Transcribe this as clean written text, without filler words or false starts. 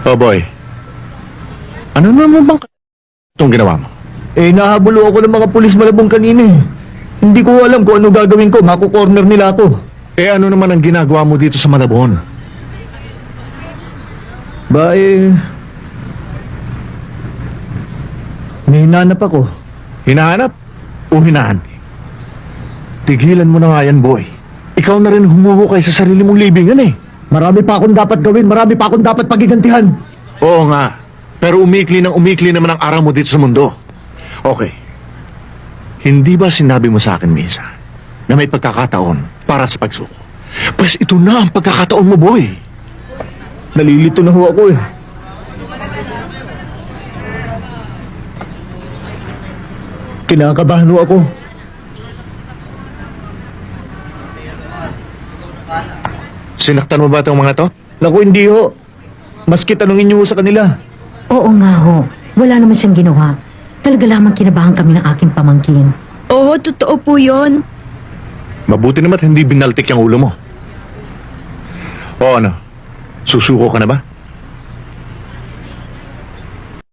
Oh boy, ano naman bang itong ginawa mo? Nahabulo ako ng mga pulis malabong kanina eh. Hindi ko alam kung ano gagawin ko. Maku-corner nila ako. Ano naman ang ginagawa mo dito sa Malabon? May hinanap ako. Hinahanap o hinahanti? Tigilan mo na nga yan, boy. Ikaw na rin humuhukay sa sarili mong libingan eh. Marami pa akong dapat gawin. Marami pa akong dapat pagigantihan. Oo nga, pero umikli naman ang araw mo dito sa mundo. Okay. Hindi ba sinabi mo sa akin minsan na may pagkakataon para sa pagsuko? Pues ito na ang pagkakataon mo, boy. Nalilito na ho ako eh. Kinakabahan ho ako. Sinaktan mo ba itong mga to? Naku, hindi ho. Maski tanungin niyo ho sa kanila. Oo nga ho. Wala naman siyang ginawa. Talaga lamang kinabahan kami ng aking pamangkin. Oo, totoo po yun. Mabuti naman at hindi binaltik yung ulo mo. O ano? Susuko ka na ba?